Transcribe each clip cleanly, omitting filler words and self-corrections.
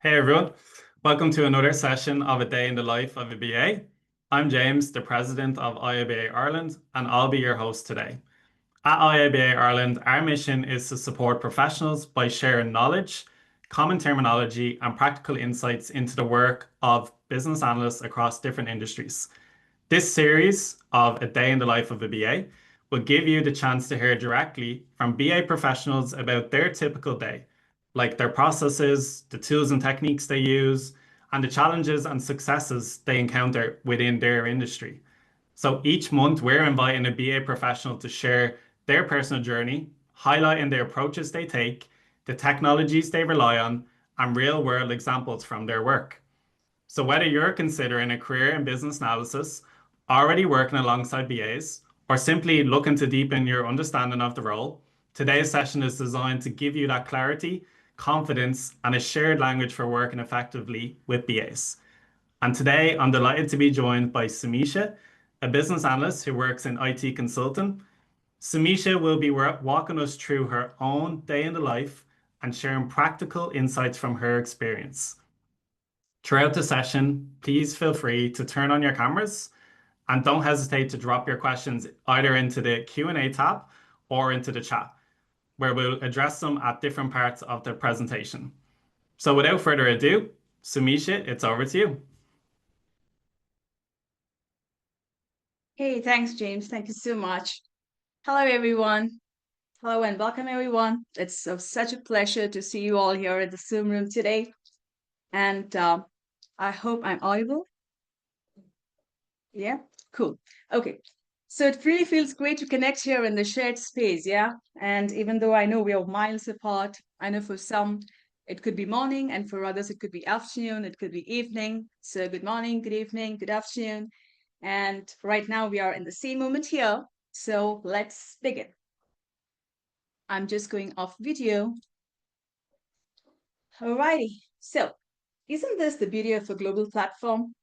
Hey everyone, welcome to another session of A Day in the Life of a BA. I'm James, the president of IIBA Ireland, and I'll be your host today. At IIBA Ireland, our mission is to support professionals by sharing knowledge, common terminology, and practical insights into the work of business analysts across different industries. This series of A Day in the Life of a BA will give you the chance to hear directly from BA professionals about their typical day, like their processes, the tools and techniques they use, and the challenges and successes they encounter within their industry. So each month, we're inviting a BA professional to share their personal journey, highlighting the approaches they take, the technologies they rely on, and real-world examples from their work. So whether you're considering a career in business analysis, already working alongside BAs, or simply looking to deepen your understanding of the role, today's session is designed to give you that clarity, confidence, and a shared language for working effectively with BAs. And today, I'm delighted to be joined by Sumeesha, a business analyst who works in IT consulting. Sumeesha will be walking us through her own day in the life and sharing practical insights from her experience. Throughout the session, please feel free to turn on your cameras and don't hesitate to drop your questions either into the Q&A tab or into the chat, where we'll address them at different parts of the presentation. So without further ado, Sumeesha, it's over to you. Hey, thanks, James. Thank you so much. Hello, everyone. Hello and welcome, everyone. It's such a pleasure to see you all here at the Zoom room today. And I hope I'm audible. Yeah, cool. Okay. So it really feels great to connect here in the shared space. Yeah. And even though I know we are miles apart, I know for some it could be morning, and for others it could be afternoon, it could be evening. So good morning, good evening, good afternoon. And right now we are in the same moment here. So let's begin. I'm just going off video. Alrighty. So isn't this the beauty of a global platform?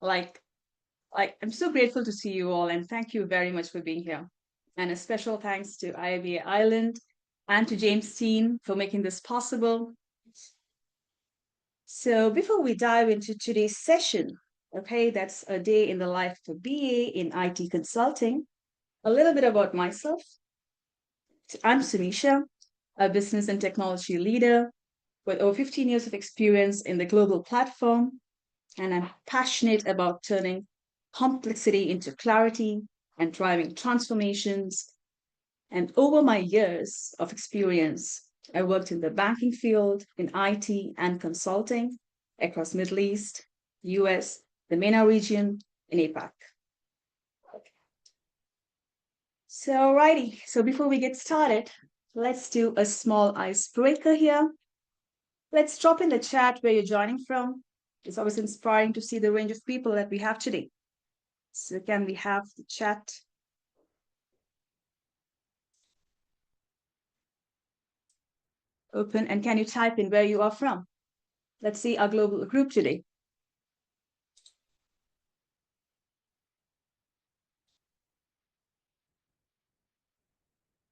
Like, I'm so grateful to see you all, and thank you very much for being here. And a special thanks to IIBA Ireland and to James team for making this possible. So before we dive into today's session, okay, that's a day in the life of a BA in IT consulting, a little bit about myself. I'm Sumeesha, a business and technology leader with over 15 years of experience in the global platform, and I'm passionate about turning complexity into clarity and driving transformations. And over my years of experience, I worked in the banking field, in IT and consulting across Middle East, US, the MENA region, and APAC. So, alrighty. So before we get started, let's do a small icebreaker here. Let's drop in the chat where you're joining from. It's always inspiring to see the range of people that we have today. So can we have the chat open, and can you type in where you are from? Let's see our global group today.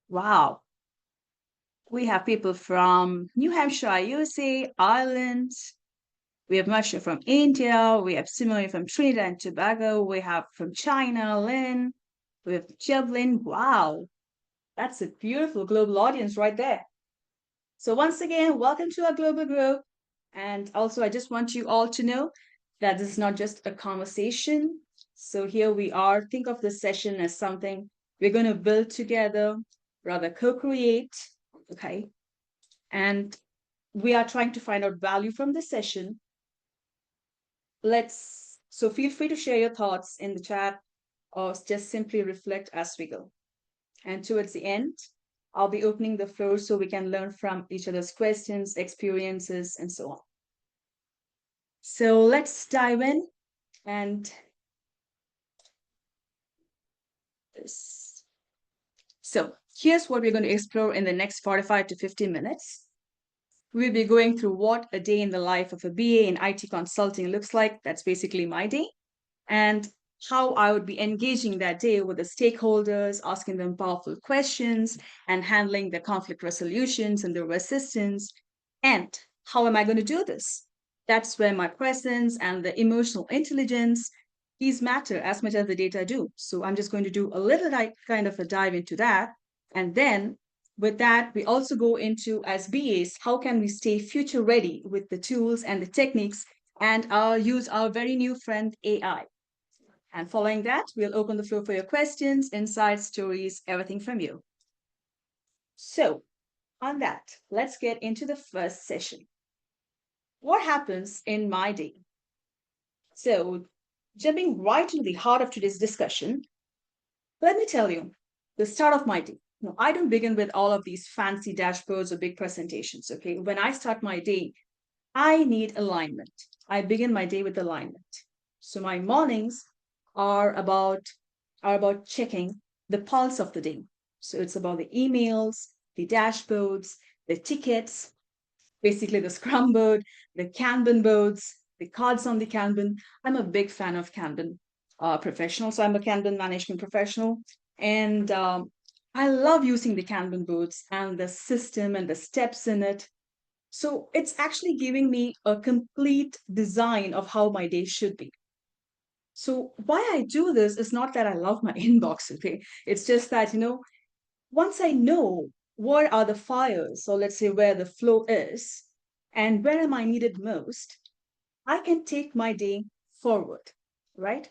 Wow. We have people from New Hampshire, USA, Ireland. We have Masha from India. We have Simone from Trinidad and Tobago. We have from China, Lynn. We have Javelin. Wow. That's a beautiful global audience right there. So once again, welcome to our global group. And also, I just want you all to know that this is not just a conversation. So here we are. Think of this session as something we're going to build together, rather co-create, okay? And we are trying to find out value from this session. So feel free to share your thoughts in the chat or just simply reflect as we go. And towards the end, I'll be opening the floor so we can learn from each other's questions, experiences, and so on. So let's dive in and this. So here's what we're going to explore in the next 45 to 50 minutes. We'll be going through what a day in the life of a BA in IT consulting looks like. That's basically my day. And how I would be engaging that day with the stakeholders, asking them powerful questions and handling the conflict resolutions and the resistance. And how am I going to do this? That's where my presence and the emotional intelligence, these matter as much as the data do. So I'm just going to do a little kind of a dive into that. And then with that, we also go into, as BAs, how can we stay future ready with the tools and the techniques and use our very new friend AI. And following that, we'll open the floor for your questions, insights, stories, everything from you. So on that, let's get into the first session. What happens in my day? So, jumping right into the heart of today's discussion, let me tell you the start of my day. No, I don't begin with all of these fancy dashboards or big presentations. Okay. When I start my day, I need alignment. I begin my day with alignment. So my mornings are about checking the pulse of the day. So it's about the emails, the dashboards, the tickets, basically the Scrum board, the Kanban boards, the cards on the Kanban. I'm a big fan of Kanban professional. So I'm a Kanban management professional. And I love using the Kanban boards and the system and the steps in it. So it's actually giving me a complete design of how my day should be. So why I do this is not that I love my inbox, okay? It's just that, once I know what are the fires, so let's say where the flow is, and where am I needed most, I can take my day forward, right?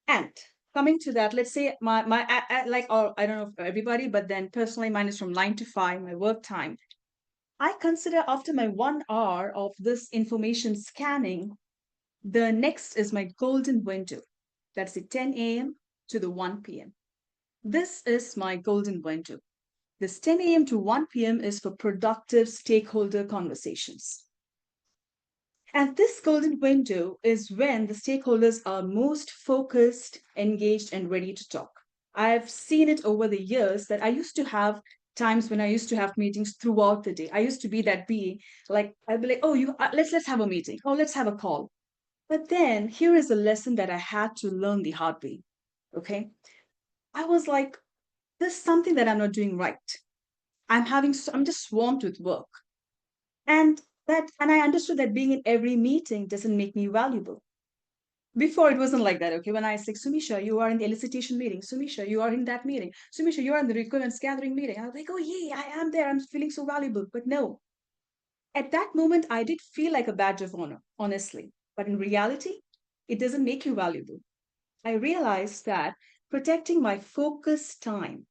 And coming to that, let's say like, or I don't know for everybody, but then personally, mine is from 9 to 5, my work time. I consider after my 1 hour of this information scanning, the next is my golden window. That's the 10 a.m. to the 1 p.m. This is my golden window. This 10 a.m. to 1 p.m. is for productive stakeholder conversations. And this golden window is when the stakeholders are most focused, engaged, and ready to talk. I've seen it over the years that I used to have times when I used to have meetings throughout the day. I used to be that like I'd be like, oh, you let's have a meeting. Oh, let's have a call. But then here is a lesson that I had to learn the hard way. Okay. I was like, there's something that I'm not doing right. I'm just swamped with work. And I understood that being in every meeting doesn't make me valuable. Before it wasn't like that. Okay. When I said, Sumeesha, you are in the elicitation meeting. Sumeesha, you are in that meeting. Sumeesha, you are in the requirements gathering meeting. I was like, oh yeah, I am there. I'm feeling so valuable. But no, at that moment, I did feel like a badge of honor, honestly. But in reality, it doesn't make you valuable. I realized that protecting my focus time,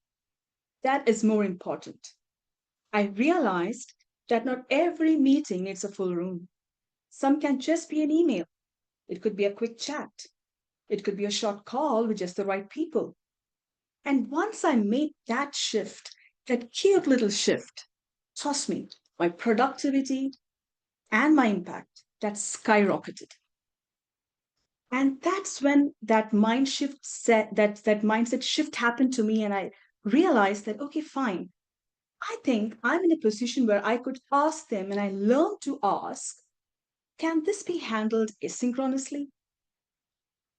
that is more important. I realized that not every meeting needs a full room. Some can just be an email. It could be a quick chat. It could be a short call with just the right people. And once I made that shift, that cute little shift, trust me, my productivity and my impact, that skyrocketed. And that's when that that mindset shift happened to me. And I realized that, okay, fine. I think I'm in a position where I could ask them, and I learned to ask, can this be handled asynchronously?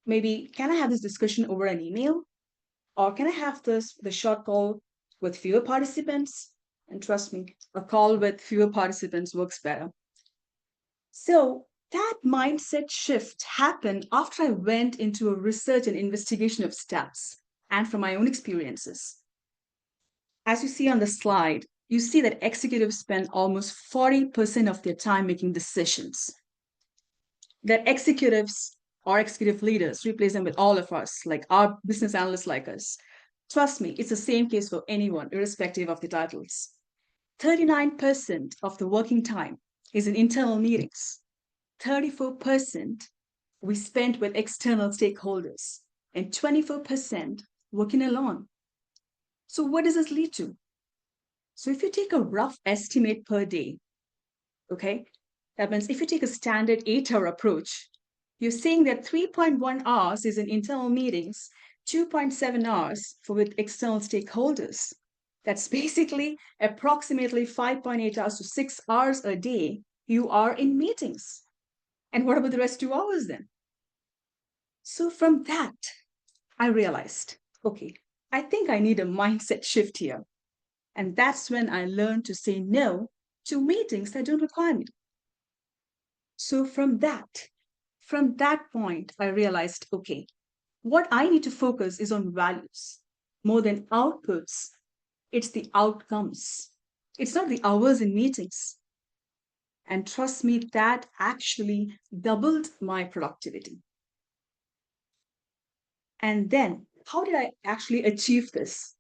Maybe can I have this discussion over an email? Or can I have the short call with fewer participants? And trust me, a call with fewer participants works better. So that mindset shift happened after I went into a research and investigation of stats and from my own experiences. As you see on the slide, you see that executives spend almost 40% of their time making decisions. That executives or executive leaders replace them with all of us, like our business analysts like us. Trust me, it's the same case for anyone, irrespective of the titles. 39% of the working time is in internal meetings. 34% we spent with external stakeholders, and 24% working alone. So, what does this lead to? So, if you take a rough estimate per day, okay, that means if you take a standard 8 hour approach, you're saying that 3.1 hours is in internal meetings, 2.7 hours for with external stakeholders. That's basically approximately 5.8 hours to 6 hours a day you are in meetings. And what about the rest 2 hours then? So from that, I realized, okay, I think I need a mindset shift here. And that's when I learned to say no to meetings that don't require me. So from that point, I realized, okay, what I need to focus is on values more than outputs. It's the outcomes. It's not the hours in meetings. And trust me, that actually doubled my productivity. And then, how did I actually achieve this?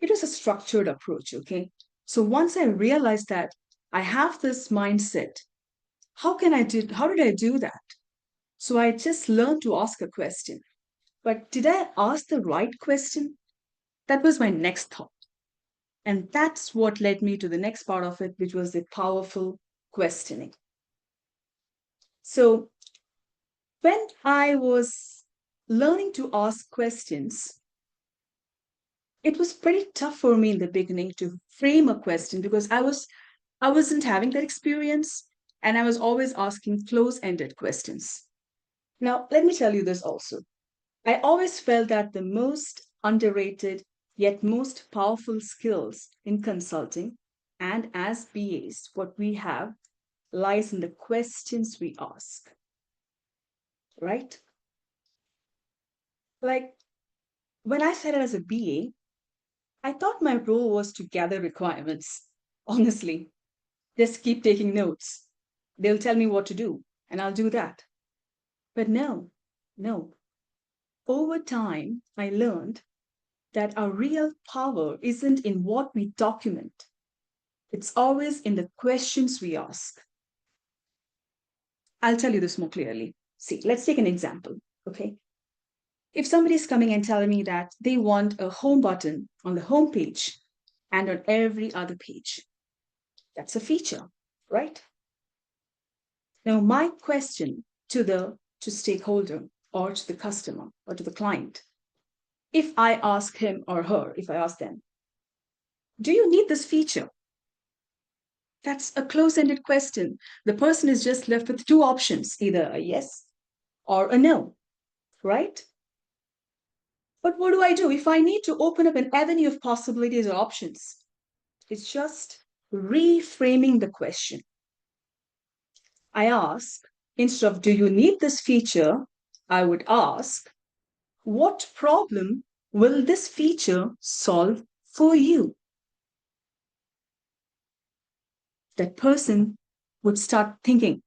It was a structured approach, okay? So once I realized that I have this mindset, how did I do that? So I just learned to ask a question. But did I ask the right question? That was my next thought. And that's what led me to the next part of it, which was the powerful questioning. So when I was learning to ask questions, it was pretty tough for me in the beginning to frame a question because I wasn't having that experience and I was always asking close-ended questions. Now, let me tell you this also. I always felt that the most underrated yet most powerful skills in consulting and as BAs, what we have lies in the questions we ask, right? Like when I started as a BA, I thought my role was to gather requirements. Honestly, just keep taking notes. They'll tell me what to do, and I'll do that. But no. Over time, I learned that our real power isn't in what we document, it's always in the questions we ask. I'll tell you this more clearly. See, let's take an example, okay? If somebody's coming and telling me that they want a home button on the home page and on every other page, that's a feature, right? Now, my question to stakeholder or to the customer or to the client, if I ask him or her, if I ask them, do you need this feature? That's a close-ended question. The person is just left with two options, either a yes or a no, right? But what do I do if I need to open up an avenue of possibilities or options? It's just reframing the question. I ask, instead of do you need this feature, I would ask, what problem will this feature solve for you? That person would start thinking.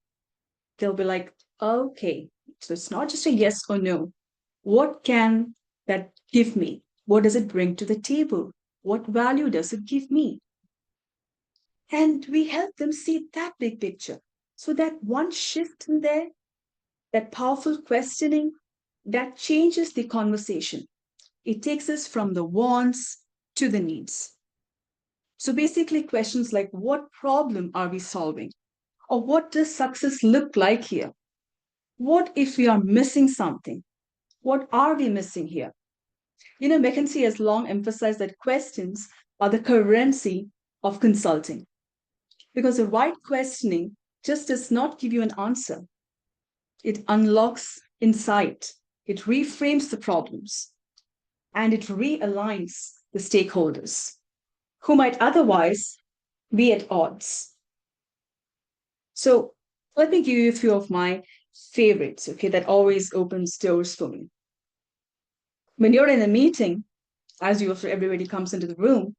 They'll be like, okay, so it's not just a yes or no. What can that give me? What does it bring to the table? What value does it give me? And we help them see that big picture. So that one shift in there, that powerful questioning, that changes the conversation. It takes us from the wants to the needs. So basically, questions like what problem are we solving? Or what does success look like here? What if we are missing something? What are we missing here? You know, McKinsey has long emphasized that questions are the currency of consulting because the right questioning just does not give you an answer. It unlocks insight, it reframes the problems, and it realigns the stakeholders who might otherwise be at odds. So let me give you a few of my favorites, okay, that always opens doors for me. When you're in a meeting, as you after everybody comes into the room,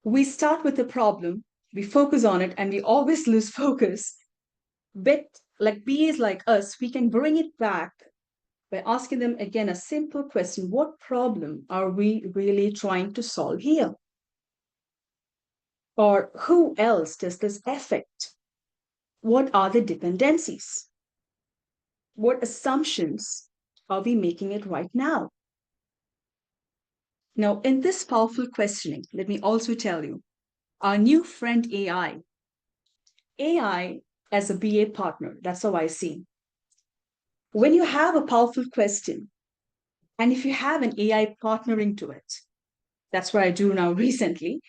we start with the problem, we focus on it, and we always lose focus. But like BAs like us, we can bring it back by asking them again a simple question: what problem are we really trying to solve here? Or who else does this affect? What are the dependencies? What assumptions are we making it right now? Now, in this powerful questioning, let me also tell you our new friend AI as a BA partner. That's how I see. When you have a powerful question, and if you have an AI partnering to it, that's what I do now recently.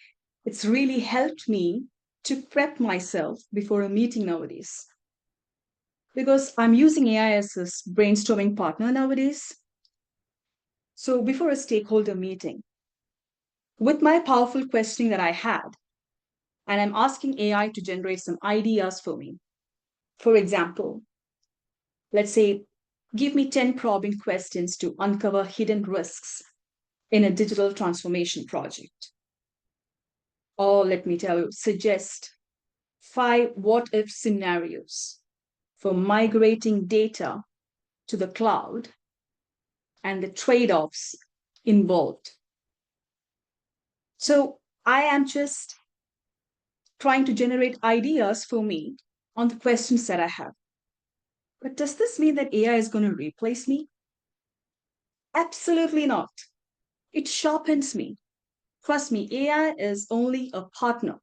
It's really helped me to prep myself before a meeting nowadays. Because I'm using AI as a brainstorming partner nowadays. So before a stakeholder meeting, with my powerful questioning that I had, and I'm asking AI to generate some ideas for me. For example, let's say, give me 10 probing questions to uncover hidden risks in a digital transformation project. Or let me tell you, suggest 5 what if scenarios for migrating data to the cloud and the trade offs involved. So I am just trying to generate ideas for me on the questions that I have. But does this mean that AI is going to replace me? Absolutely not. It sharpens me. Trust me, AI is only a partner.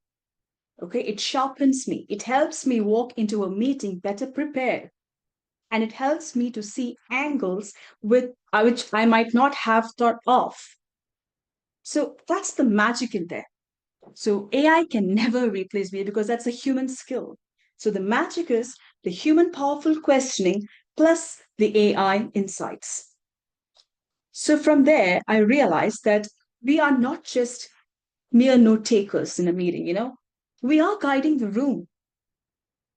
Okay, it sharpens me. It helps me walk into a meeting better prepared. And it helps me to see angles with which I might not have thought of. So that's the magic in there. So AI can never replace me because that's a human skill. So the magic is the human powerful questioning plus the AI insights. So from there, I realized that we are not just mere note takers in a meeting, we are guiding the room.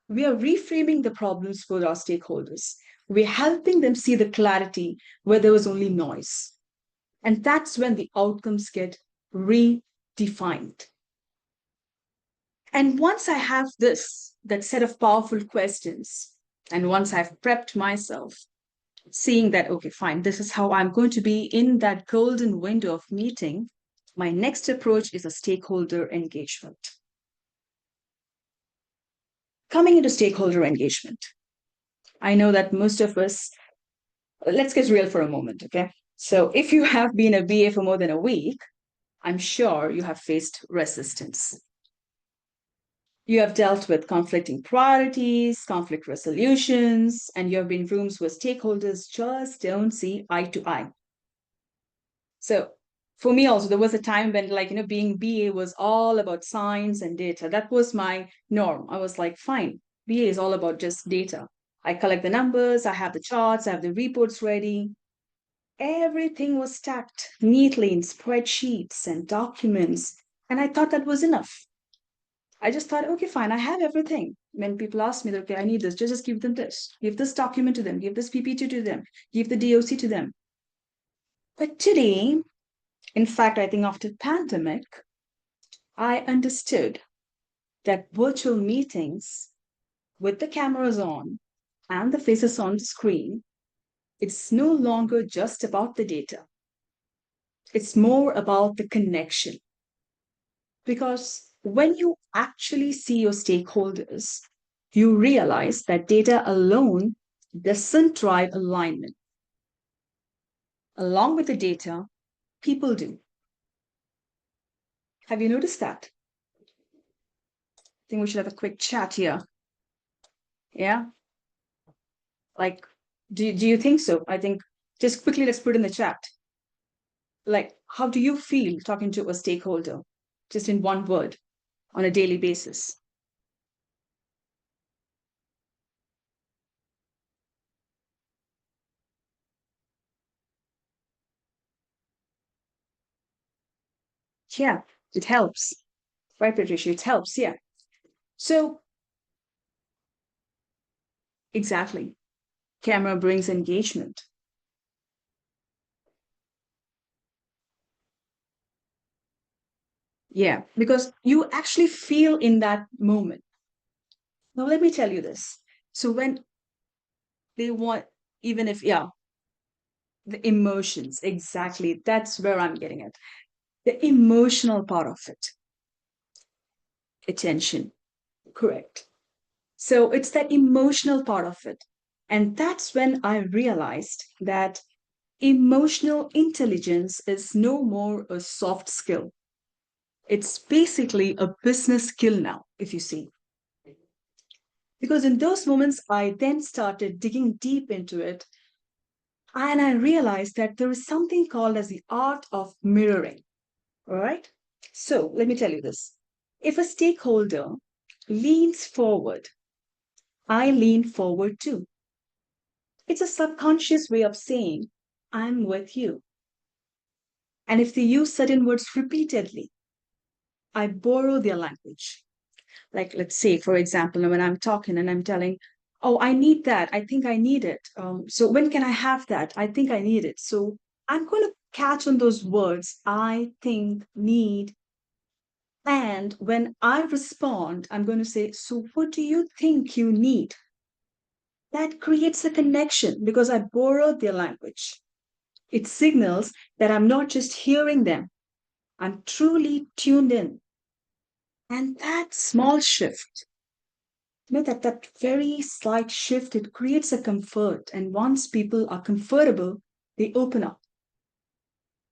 We are reframing the problems for our stakeholders. We're helping them see the clarity where there was only noise. And that's when the outcomes get redefined. And once I have that set of powerful questions, and once I've prepped myself, seeing that, okay, fine, this is how I'm going to be in that golden window of meeting, my next approach is a stakeholder engagement. Coming into stakeholder engagement, I know that most of us, let's get real for a moment, okay? So if you have been a BA for more than a week, I'm sure you have faced resistance. You have dealt with conflicting priorities, conflict resolutions, and you have been in rooms where stakeholders just don't see eye to eye. So for me also, there was a time when being BA was all about science and data. That was my norm. I was like, fine, BA is all about just data. I collect the numbers, I have the charts, I have the reports ready. Everything was stacked neatly in spreadsheets and documents. And I thought that was enough. I just thought, okay, fine, I have everything. When people ask me, okay, I need this, just give them this. Give this document to them, give this PPT to them, give the DOC to them. But today, in fact, I think after pandemic, I understood that virtual meetings with the cameras on and the faces on the screen, it's no longer just about the data. It's more about the connection. Because when you actually see your stakeholders, you realize that data alone doesn't drive alignment. Along with the data, people do. Have you noticed that? I think we should have a quick chat here. Yeah? Like, do you think so? I think just quickly let's put in the chat. Like, how do you feel talking to a stakeholder? Just in one word, on a daily basis. Yeah, it helps. Right, Patricia? It helps, yeah. So, exactly. Camera brings engagement. Yeah, because you actually feel in that moment. Now, let me tell you this. So, when they want, even if, yeah, the emotions, exactly, that's where I'm getting at. The emotional part of it, attention, correct. So, it's that emotional part of it. And that's when I realized that emotional intelligence is no more a soft skill. It's basically a business skill now, if you see. Because in those moments, I then started digging deep into it. And I realized that there is something called as the art of mirroring. All right. So let me tell you this. If a stakeholder leans forward, I lean forward too. It's a subconscious way of saying, I'm with you. And if they use certain words repeatedly, I borrow their language. Like, let's say, for example, when I'm talking and I'm telling, Oh, I need that. I think I need it. So when can I have that? I think I need it. So I'm going to catch on those words, I think, need. And when I respond, I'm going to say, so what do you think you need? That creates a connection because I borrowed their language. It signals that I'm not just hearing them, I'm truly tuned in. And that small shift, that very slight shift, it creates a comfort. And once people are comfortable, they open up.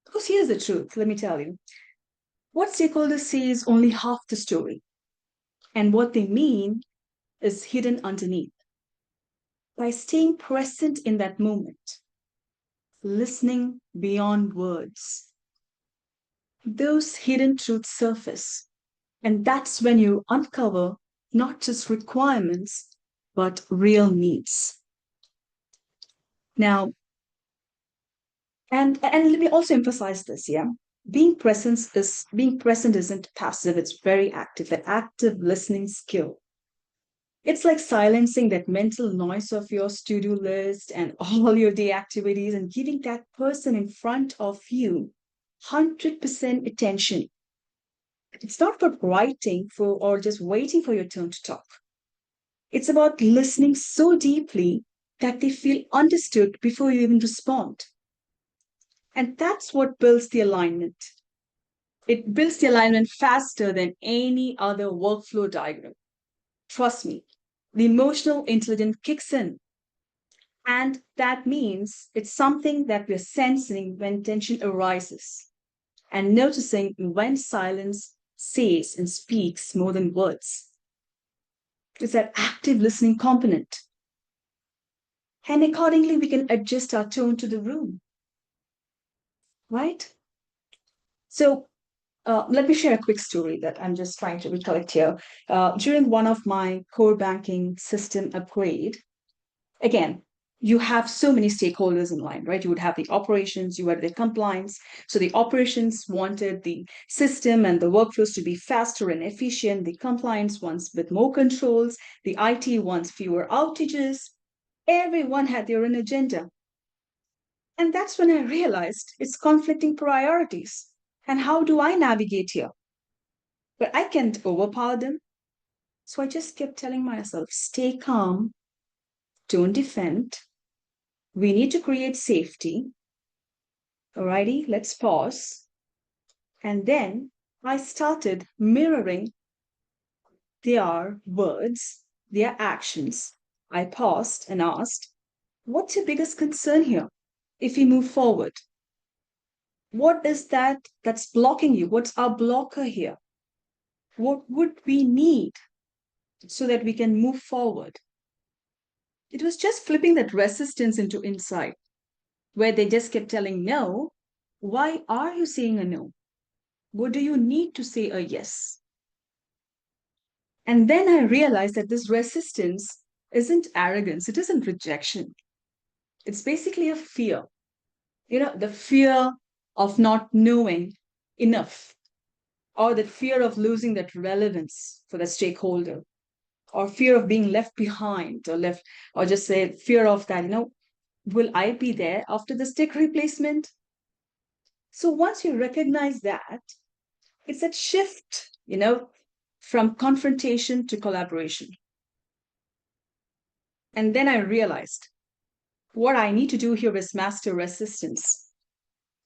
Because here's the truth, let me tell you. What stakeholders say is only half the story. And what they mean is hidden underneath. By staying present in that moment, listening beyond words, those hidden truths surface. And that's when you uncover not just requirements, but real needs. Now, and let me also emphasize this, yeah. Being present isn't passive, it's very active, an active listening skill. It's like silencing that mental noise of your to-do list and all your day activities and giving that person in front of you 100% attention. It's not about writing for or just waiting for your turn to talk. It's about listening so deeply that they feel understood before you even respond. And that's what builds the alignment. It builds the alignment faster than any other workflow diagram. Trust me, the emotional intelligence kicks in. And that means it's something that we're sensing when tension arises and noticing when silence says and speaks more than words. It's that active listening component. And accordingly, we can adjust our tone to the room, right? So let me share a quick story that I'm just trying to recollect here. During one of my core banking system upgrade, again, you have so many stakeholders in line, right? You would have the operations, you had the compliance. So the operations wanted the system and the workflows to be faster and efficient. The compliance wants with more controls. The IT wants fewer outages. Everyone had their own agenda. And that's when I realized it's conflicting priorities. And how do I navigate here? But I can't overpower them. So I just kept telling myself, stay calm, don't defend. We need to create safety. Alrighty, let's pause. And then I started mirroring their words, their actions. I paused and asked, what's your biggest concern here? If we move forward, what is that that's blocking you? What's our blocker here? What would we need so that we can move forward? It was just flipping that resistance into insight, where they just kept telling no. Why are you saying a no? What do you need to say a yes? And then I realized that this resistance isn't arrogance, it isn't rejection. It's basically a fear. The fear of not knowing enough, or the fear of losing that relevance for the stakeholder, or fear of being left behind, or just say fear of that, will I be there after the stick replacement? So once you recognize that, it's that shift, from confrontation to collaboration. And then I realized what I need to do here is master resistance.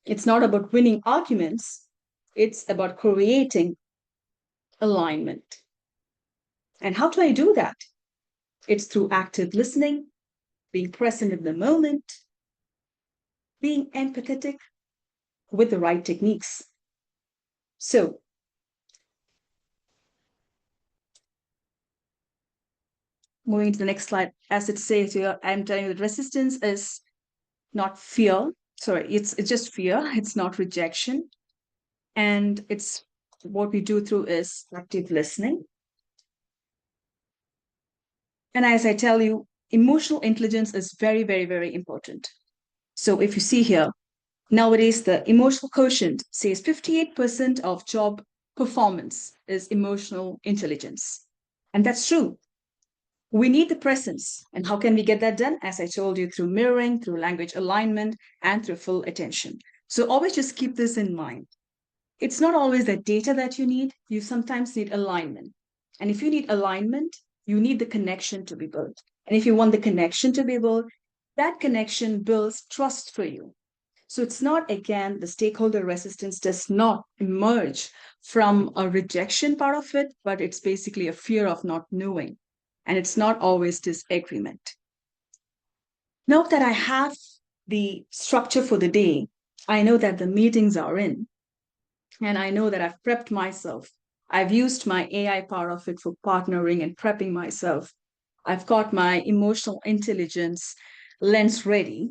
It's not about winning arguments, it's about creating alignment. And how do I do that? It's through active listening, being present in the moment, being empathetic with the right techniques. So, moving to the next slide, as it says here, I'm telling you that resistance is not fear. Sorry, it's just fear. It's not rejection. And it's what we do through is active listening. And as I tell you, emotional intelligence is very, very, very important. So if you see here, nowadays the emotional quotient says 58% of job performance is emotional intelligence. And that's true. We need the presence. And how can we get that done? As I told you, through mirroring, through language alignment, and through full attention. So always just keep this in mind. It's not always the data that you need. You sometimes need alignment. And if you need alignment, you need the connection to be built. And if you want the connection to be built, that connection builds trust for you. So it's not, again, the stakeholder resistance does not emerge from a rejection part of it, but it's basically a fear of not knowing. And it's not always disagreement. Now that I have the structure for the day, I know that the meetings are in, and I know that I've prepped myself. I've used my AI part of it for partnering and prepping myself. I've got my emotional intelligence lens ready.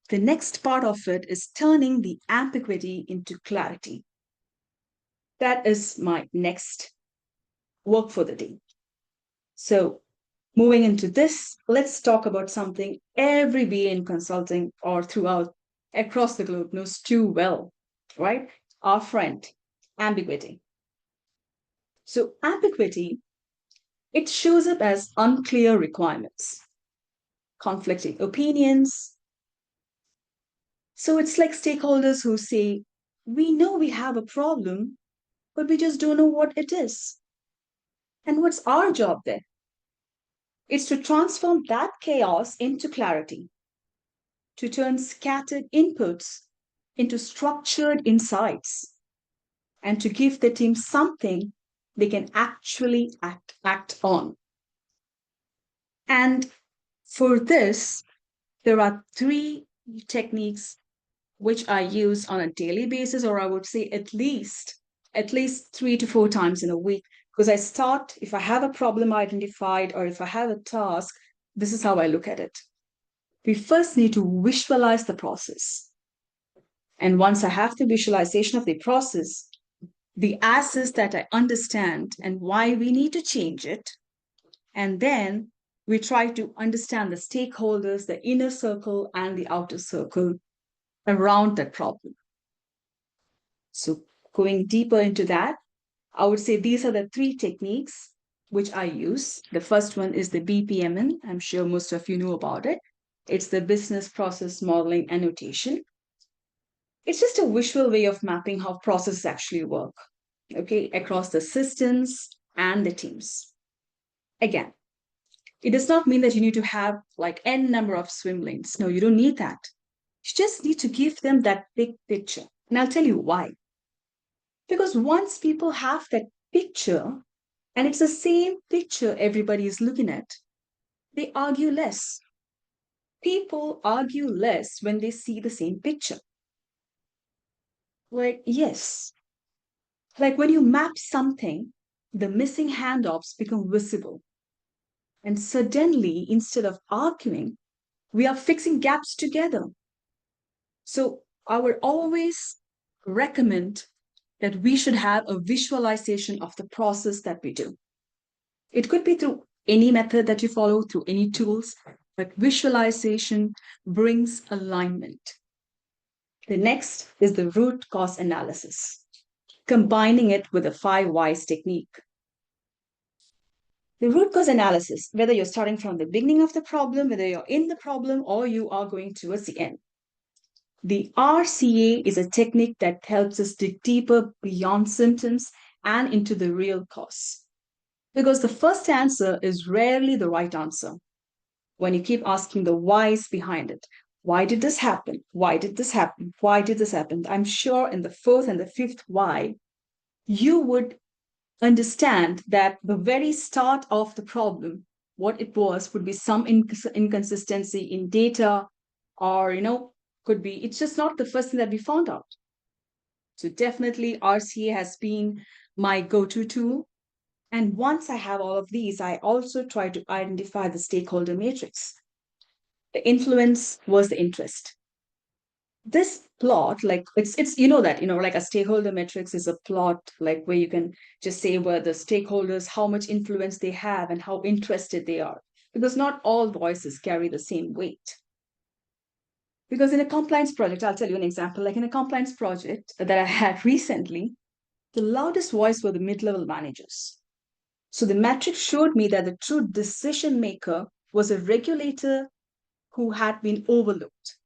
The next part of it is turning the ambiguity into clarity. That is my next work for the day. So, moving into this, let's talk about something every BA in consulting or throughout across the globe knows too well, right? Our friend, ambiguity. So, ambiguity, it shows up as unclear requirements, conflicting opinions. So, it's like stakeholders who say, we know we have a problem, but we just don't know what it is. And what's our job then? It's to transform that chaos into clarity, to turn scattered inputs into structured insights, and to give the team something they can actually act on. And for this, there are three techniques which I use on a daily basis, or I would say at least 3 to 4 times in a week. Because I start, if I have a problem identified or if I have a task, this is how I look at it. We first need to visualize the process. And once I have the visualization of the process, the assets that I understand and why we need to change it, and then we try to understand the stakeholders, the inner circle and the outer circle around that problem. So, going deeper into that, I would say these are the three techniques which I use. The first one is the BPMN. I'm sure most of you know about it. It's the business process modeling annotation. It's just a visual way of mapping how processes actually work, okay, across the systems and the teams. Again, it does not mean that you need to have like n number of swim lanes. No, you don't need that. You just need to give them that big picture. And I'll tell you why. Because once people have that picture, and it's the same picture everybody is looking at, they argue less. People argue less when they see the same picture. Like, yes, like when you map something, the missing handoffs become visible. And suddenly, instead of arguing, we are fixing gaps together. So I would always recommend that we should have a visualization of the process that we do. It could be through any method that you follow, through any tools, but visualization brings alignment. The next is the root cause analysis, combining it with the 5 whys technique. The root cause analysis, whether you're starting from the beginning of the problem, whether you're in the problem, or you are going towards the end. The RCA is a technique that helps us dig deeper beyond symptoms and into the real cause. Because the first answer is rarely the right answer. When you keep asking the whys behind it, why did this happen? Why did this happen? Why did this happen? I'm sure in the fourth and the fifth why, you would understand that the very start of the problem, what it was, would be some inconsistency in data, or, could be, it's just not the first thing that we found out. So definitely RCA has been my go-to tool. And once I have all of these, I also try to identify the stakeholder matrix. The influence was the interest. This plot, like it's like a stakeholder matrix is a plot like where you can just say where the stakeholders, how much influence they have and how interested they are, because not all voices carry the same weight. Because in a compliance project, I'll tell you an example, like in a compliance project that I had recently, the loudest voice were the mid-level managers. So the metric showed me that the true decision maker was a regulator who had been overlooked.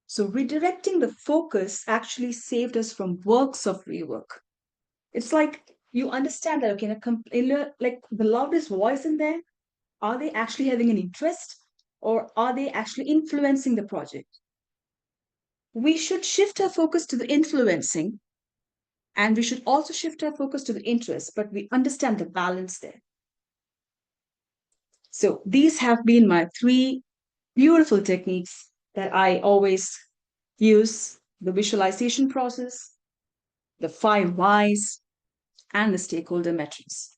So redirecting the focus actually saved us from works of rework. It's like you understand that, okay, like the loudest voice in there, are they actually having an interest or are they actually influencing the project? We should shift our focus to the influencing and we should also shift our focus to the interest, but we understand the balance there. So these have been my three beautiful techniques that I always use: the visualization process, the five whys, and the stakeholder metrics.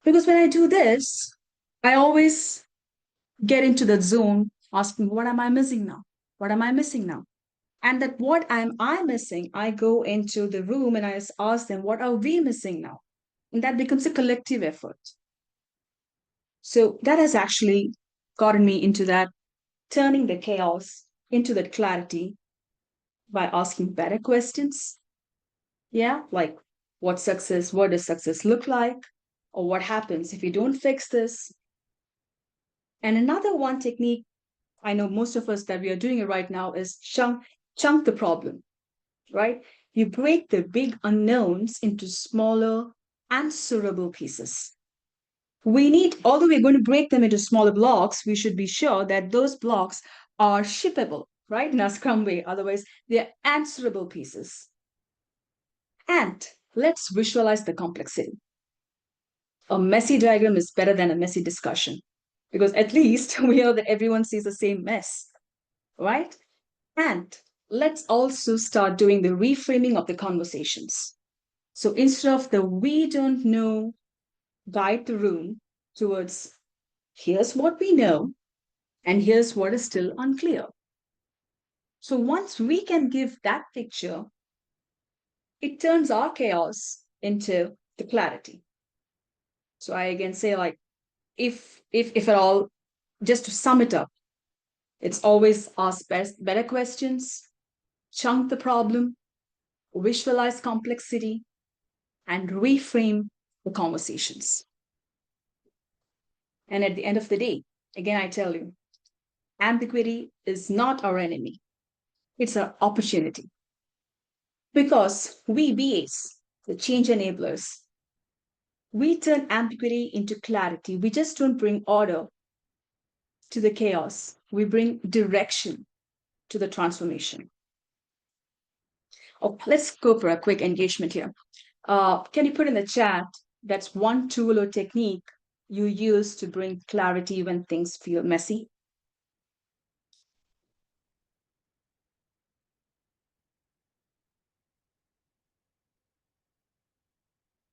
Because when I do this, I always get into the zone asking, what am I missing now? What am I missing now? And that what am I missing, I go into the room and I ask them, what are we missing now? And that becomes a collective effort. So that has actually gotten me into that, turning the chaos into that clarity by asking better questions. Yeah, like what does success look like? Or what happens if you don't fix this? And another one technique I know most of us that we are doing it right now is chunk the problem, right? You break the big unknowns into smaller, answerable pieces. Although we're going to break them into smaller blocks, we should be sure that those blocks are shippable, right? In a Scrum way. Otherwise, they're answerable pieces. And let's visualize the complexity. A messy diagram is better than a messy discussion because at least we know that everyone sees the same mess, right? And let's also start doing the reframing of the conversations. So instead of the we don't know, guide the room towards here's what we know and here's what is still unclear. So once we can give that picture, it turns our chaos into the clarity. So I again say, like, if at all, just to sum it up, it's always ask better questions, chunk the problem, visualize complexity, and reframe the conversations. And at the end of the day, again, I tell you, ambiguity is not our enemy, it's our opportunity. Because we BAs, the change enablers, we turn ambiguity into clarity. We just don't bring order to the chaos, we bring direction to the transformation. Oh, let's go for a quick engagement here. Can you put in the chat that's one tool or technique you use to bring clarity when things feel messy?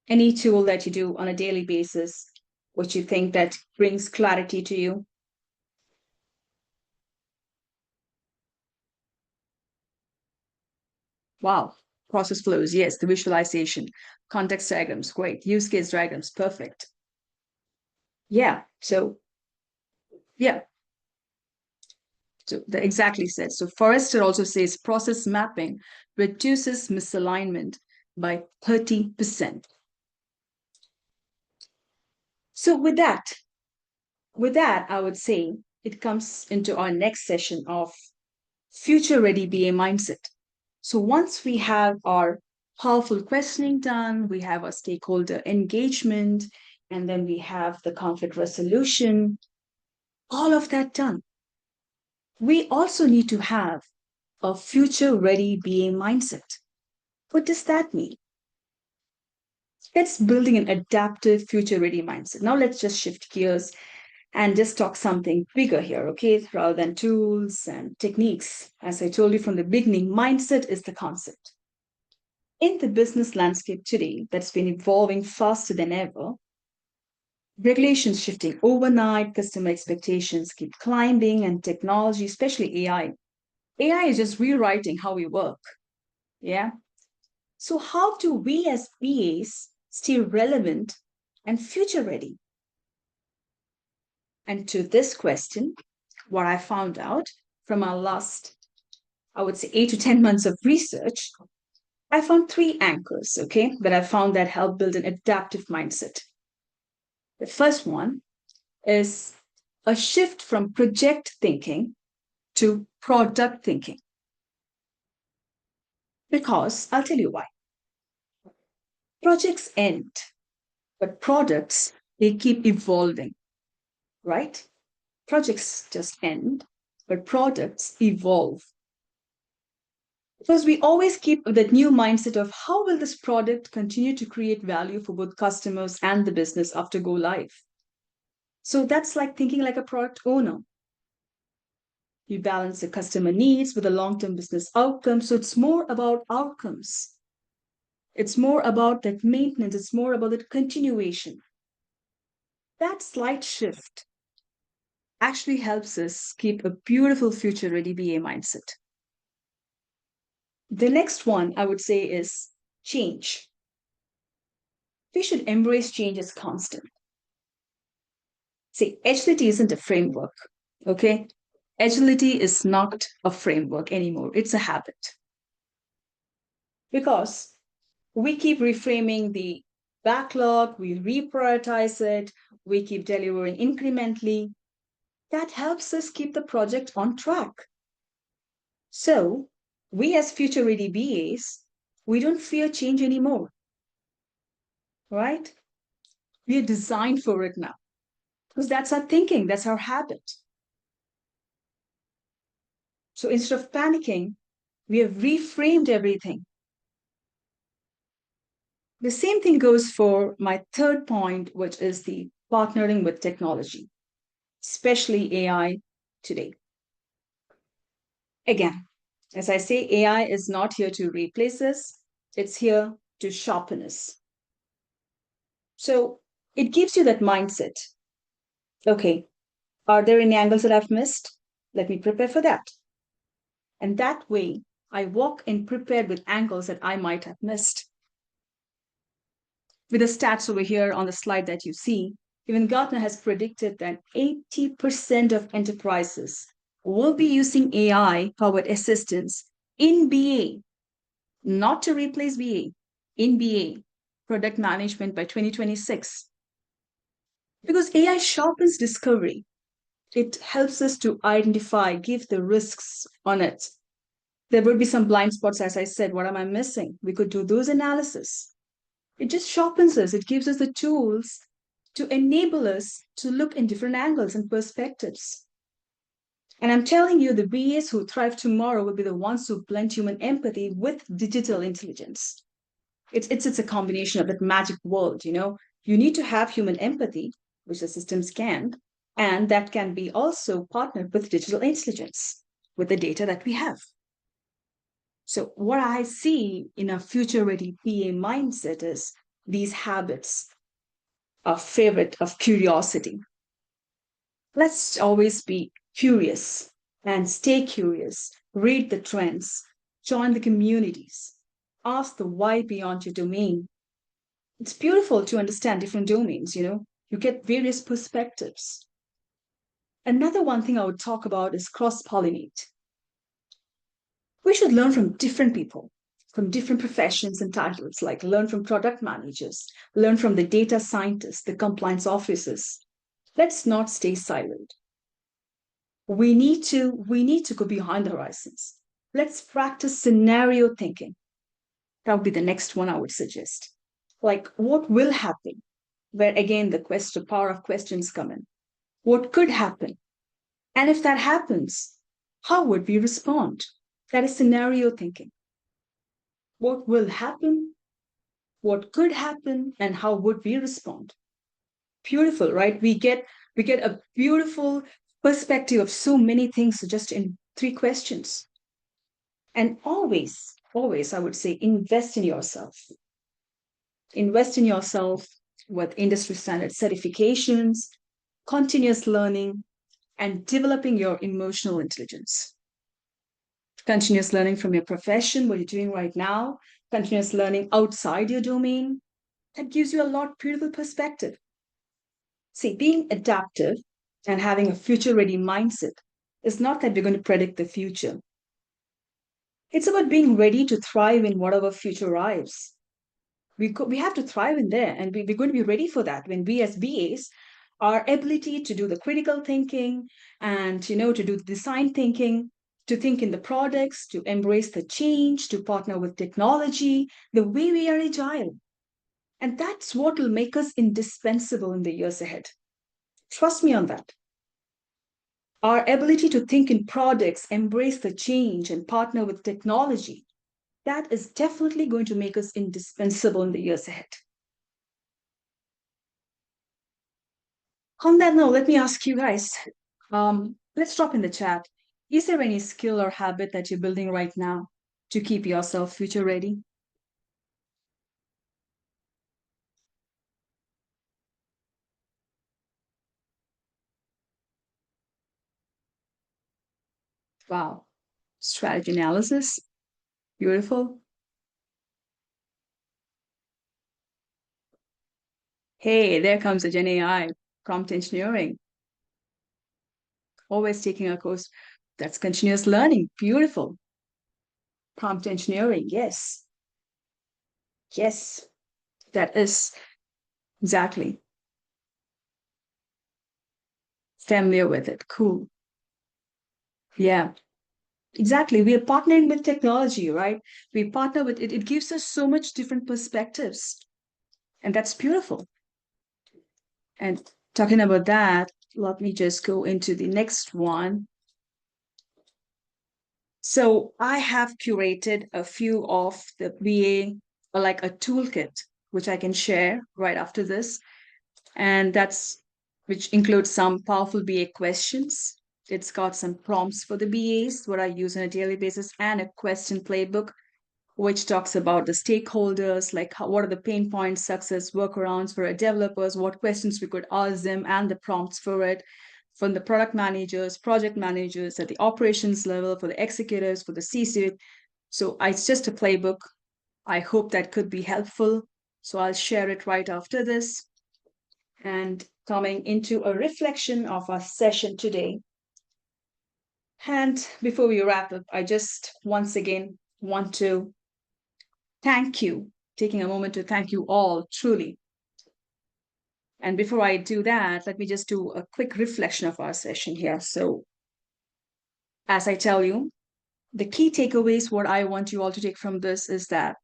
Any tool that you do on a daily basis, which you think that brings clarity to you? Wow. Process flows, yes. The visualization, context diagrams, great. Use case diagrams, perfect. Yeah. So, yeah. So the exactly said. So Forrester also says process mapping reduces misalignment by 30%. So with that, I would say it comes into our next session of future ready BA mindset. So once we have our powerful questioning done, we have our stakeholder engagement, and then we have the conflict resolution, all of that done. We also need to have a future ready BA mindset. What does that mean? That's building an adaptive future ready mindset. Now let's just shift gears and just talk something bigger here, okay? Rather than tools and techniques. As I told you from the beginning, mindset is the concept. In the business landscape today that's been evolving faster than ever, regulations shifting overnight, customer expectations keep climbing, and technology, especially AI is just rewriting how we work. Yeah. So, how do we as BAs stay relevant and future ready? And to this question, what I found out from our last, I would say, 8 to 10 months of research, I found three anchors, okay, that I found that help build an adaptive mindset. The first one is a shift from project thinking to product thinking. Because I'll tell you why. Projects end, but products, they keep evolving, right? Projects just end, but products evolve. Because we always keep that new mindset of how will this product continue to create value for both customers and the business after go live. So that's like thinking like a product owner. You balance the customer needs with the long-term business outcome. So it's more about outcomes. It's more about that maintenance. It's more about that continuation. That slight shift actually helps us keep a beautiful future ready BA mindset. The next one I would say is change. We should embrace change as constant. See, agility isn't a framework, okay? Agility is not a framework anymore, it's a habit. Because we keep reframing the backlog, we reprioritize it, we keep delivering incrementally. That helps us keep the project on track. So, we as future ready BAs, we don't fear change anymore, right? We are designed for it now because that's our thinking, that's our habit. So instead of panicking, we have reframed everything. The same thing goes for my third point, which is the partnering with technology, especially AI today. Again, as I say, AI is not here to replace us, it's here to sharpen us. So it gives you that mindset. Okay, are there any angles that I've missed? Let me prepare for that. And that way, I walk in prepared with angles that I might have missed. With the stats over here on the slide that you see, even Gartner has predicted that 80% of enterprises will be using AI powered assistance in BA, not to replace BA, in BA, product management by 2026. Because AI sharpens discovery. It helps us to identify, give the risks on it. There would be some blind spots, as I said. What am I missing? We could do those analysis. It just sharpens us. It gives us the tools to enable us to look in different angles and perspectives. And I'm telling you, the BAs who thrive tomorrow will be the ones who blend human empathy with digital intelligence. It's a combination of that magic world, you know. You need to have human empathy, which the systems can, and that can be also partnered with digital intelligence, with the data that we have. So what I see in a future-ready BA mindset is these habits, a favorite of curiosity. Let's always be curious and stay curious. Read the trends, join the communities, ask the why beyond your domain. It's beautiful to understand different domains, you know. You get various perspectives. Another one thing I would talk about is cross-pollinate. We should learn from different people, from different professions and titles, like learn from product managers, learn from the data scientists, the compliance officers. Let's not stay siloed. We need to go behind the horizons. Let's practice scenario thinking. That would be the next one I would suggest. Like what will happen? Where again the power of questions come in. What could happen? And if that happens, how would we respond? That is scenario thinking. What will happen? What could happen? And how would we respond? Beautiful, right? We get a beautiful perspective of so many things just in three questions. And always, I would say, invest in yourself. Invest in yourself with industry standard certifications, continuous learning, and developing your emotional intelligence. Continuous learning from your profession, what you're doing right now, continuous learning outside your domain. That gives you a lot beautiful perspective. See, being adaptive and having a future ready mindset is not that we're going to predict the future. It's about being ready to thrive in whatever future arrives. We have to thrive in there, and we're going to be ready for that when we as BAs, our ability to do the critical thinking and to do design thinking, to think in the products, to embrace the change, to partner with technology, the way we are agile. And that's what will make us indispensable in the years ahead. Trust me on that. Our ability to think in products, embrace the change, and partner with technology, that is definitely going to make us indispensable in the years ahead. On that note, let me ask you guys, let's drop in the chat. Is there any skill or habit that you're building right now to keep yourself future ready? Wow. Strategy analysis. Beautiful. Hey, there comes a Gen AI, prompt engineering. Always taking a course. That's continuous learning. Beautiful. Prompt engineering. Yes. Yes. That is exactly familiar with it. Cool. Yeah. Exactly. We are partnering with technology, right? We partner with it. It gives us so much different perspectives. And that's beautiful. And talking about that, let me just go into the next one. So I have curated a few of the VA, like a toolkit, which I can share right after this. And that's which includes some powerful BA questions. It's got some prompts for the BAs, what I use on a daily basis, and a question playbook which talks about the stakeholders, like what are the pain points, success workarounds for our developers, what questions we could ask them, and the prompts for it. From the product managers, project managers, at the operations level, for the executives, for the C-suite. So it's just a playbook. I hope that could be helpful. So I'll share it right after this. And coming into a reflection of our session today. And before we wrap up, I just once again want to thank you, taking a moment to thank you all truly. And before I do that, let me just do a quick reflection of our session here. So, as I tell you, the key takeaways, what I want you all to take from this is that